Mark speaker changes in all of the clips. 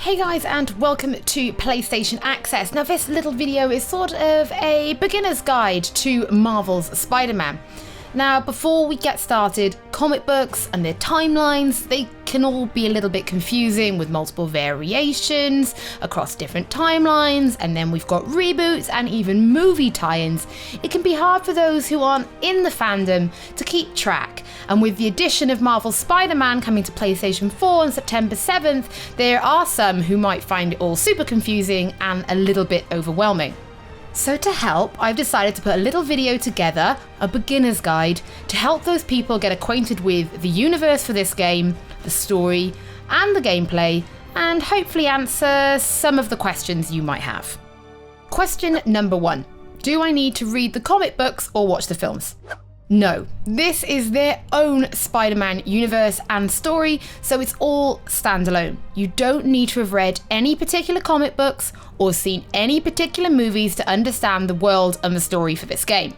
Speaker 1: Hey guys, and welcome to PlayStation Access. Now this little video is sort of a beginner's guide to Marvel's Spider-Man. Now before we get started, comic books and their timelines, they can all be a little bit confusing with multiple variations across different timelines, and then we've got reboots and even movie tie-ins. It can be hard for those who aren't in the fandom to keep track. And with the addition of Marvel's Spider-Man coming to PlayStation 4 on September 7th, there are some who might find it all super confusing and a little bit overwhelming. So to help, I've decided to put a little video together, a beginner's guide, to help those people get acquainted with the universe for this game, the story, and the gameplay, and hopefully answer some of the questions you might have. Question number 1. Do I need to read the comic books or watch the films? No, this is their own Spider-Man universe and story, so it's all standalone. You don't need to have read any particular comic books or seen any particular movies to understand the world and the story for this game.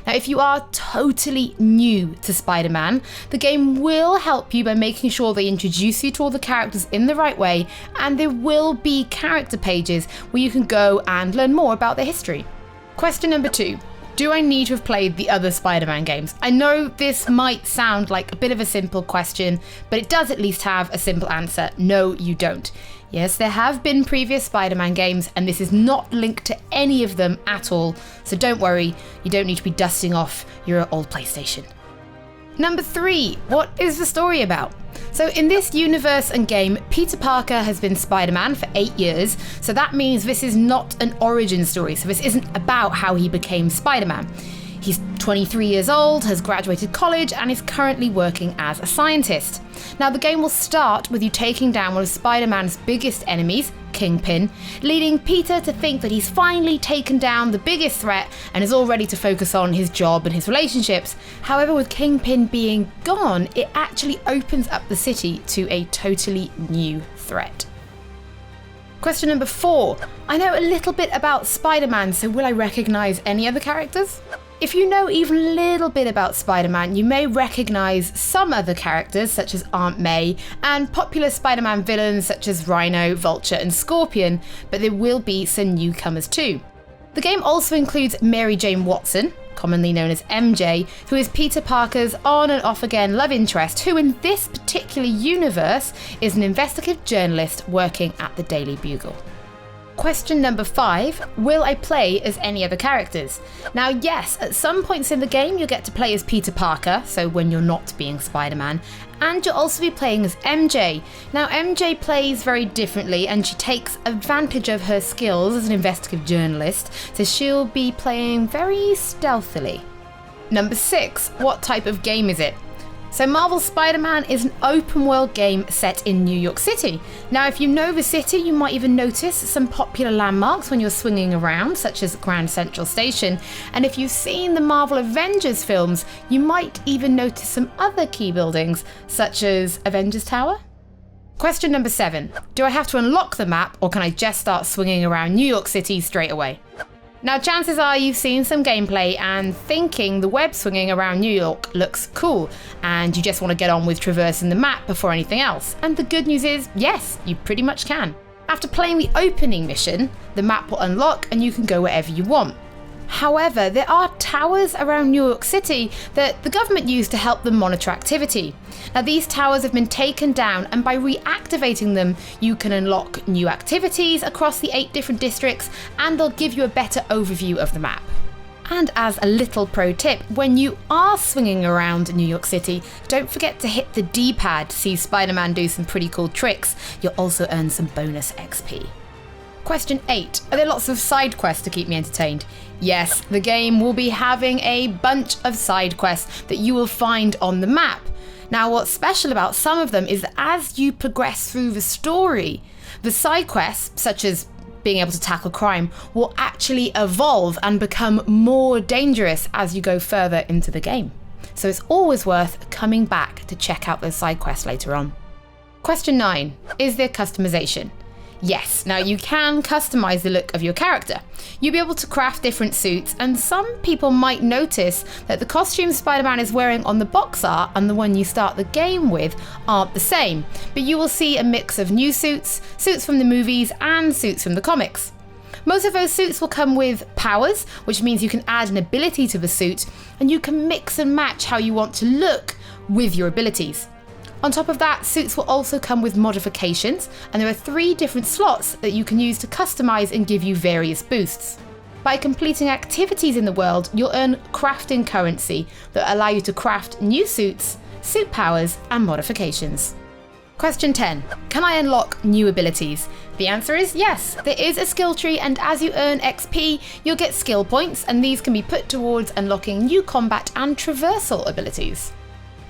Speaker 1: Now, if you are totally new to Spider-Man, the game will help you by making sure they introduce you to all the characters in the right way, and there will be character pages where you can go and learn more about their history. Question number 2. Do I need to have played the other Spider-Man games? I know this might sound like a bit of a simple question, but it does at least have a simple answer. No, you don't. Yes, there have been previous Spider-Man games, and this is not linked to any of them at all, so don't worry, you don't need to be dusting off your old PlayStation. Number 3, what is the story about? So in this universe and game, Peter Parker has been Spider-Man for 8 years, so that means this is not an origin story, so this isn't about how he became Spider-Man. He's 23 years old, has graduated college, and is currently working as a scientist. Now the game will start with you taking down one of Spider-Man's biggest enemies, Kingpin, leading Peter to think that he's finally taken down the biggest threat and is all ready to focus on his job and his relationships. However, with Kingpin being gone, it actually opens up the city to a totally new threat. Question number 4. I know a little bit about Spider-Man, so will I recognise any other characters? If you know even a little bit about Spider-Man, you may recognise some other characters such as Aunt May and popular Spider-Man villains such as Rhino, Vulture and Scorpion, but there will be some newcomers too. The game also includes Mary Jane Watson, commonly known as MJ, who is Peter Parker's on and off again love interest, who in this particular universe is an investigative journalist working at the Daily Bugle. Question number 5, will I play as any other characters? Now yes, at some points in the game you'll get to play as Peter Parker, so when you're not being Spider-Man, and you'll also be playing as MJ. Now MJ plays very differently and she takes advantage of her skills as an investigative journalist, so she'll be playing very stealthily. Number 6, what type of game is it? So Marvel's Spider-Man is an open world game set in New York City. Now if you know the city, you might even notice some popular landmarks when you're swinging around, such as Grand Central Station. And if you've seen the Marvel Avengers films, you might even notice some other key buildings, such as Avengers Tower. Question number 7. Do I have to unlock the map, or can I just start swinging around New York City straight away? Now chances are you've seen some gameplay and thinking the web swinging around New York looks cool, and you just want to get on with traversing the map before anything else. And the good news is, yes, you pretty much can. After playing the opening mission, the map will unlock and you can go wherever you want. However, there are towers around New York City that the government used to help them monitor activity. Now these towers have been taken down, and by reactivating them you can unlock new activities across the 8 different districts, and they'll give you a better overview of the map. And as a little pro tip, when you are swinging around New York City, don't forget to hit the D-pad to see Spider-Man do some pretty cool tricks. You'll also earn some bonus XP. Question 8. Are there lots of side quests to keep me entertained? Yes, the game will be having a bunch of side quests that you will find on the map. Now what's special about some of them is that as you progress through the story, the side quests, such as being able to tackle crime, will actually evolve and become more dangerous as you go further into the game. So it's always worth coming back to check out those side quests later on. Question 9. Is there customization? Yes, now you can customize the look of your character. You'll be able to craft different suits, and some people might notice that the costume Spider-Man is wearing on the box art and the one you start the game with aren't the same, but you will see a mix of new suits, suits from the movies, and suits from the comics. Most of those suits will come with powers, which means you can add an ability to the suit, and you can mix and match how you want to look with your abilities. On top of that, suits will also come with modifications, and there are 3 different slots that you can use to customize and give you various boosts. By completing activities in the world, you'll earn crafting currency that allow you to craft new suits, suit powers, and modifications. Question 10. Can I unlock new abilities? The answer is yes. There is a skill tree, and as you earn XP, you'll get skill points, and these can be put towards unlocking new combat and traversal abilities.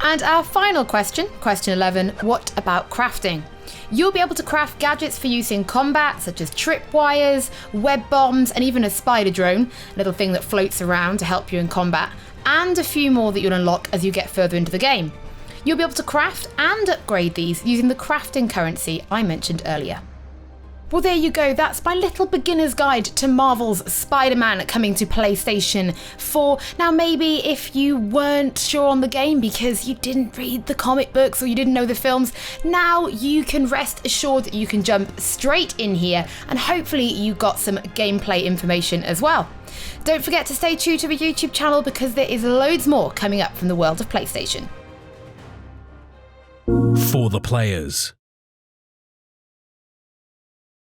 Speaker 1: And our final question, question 11, what about crafting? You'll be able to craft gadgets for use in combat, such as tripwires, web bombs, and even a spider drone, a little thing that floats around to help you in combat, and a few more that you'll unlock as you get further into the game. You'll be able to craft and upgrade these using the crafting currency I mentioned earlier. Well, there you go, that's my little beginner's guide to Marvel's Spider-Man coming to PlayStation 4. Now, maybe if you weren't sure on the game because you didn't read the comic books or you didn't know the films, now you can rest assured that you can jump straight in here, and hopefully you got some gameplay information as well. Don't forget to stay true to the YouTube channel because there is loads more coming up from the world of PlayStation.
Speaker 2: For the players.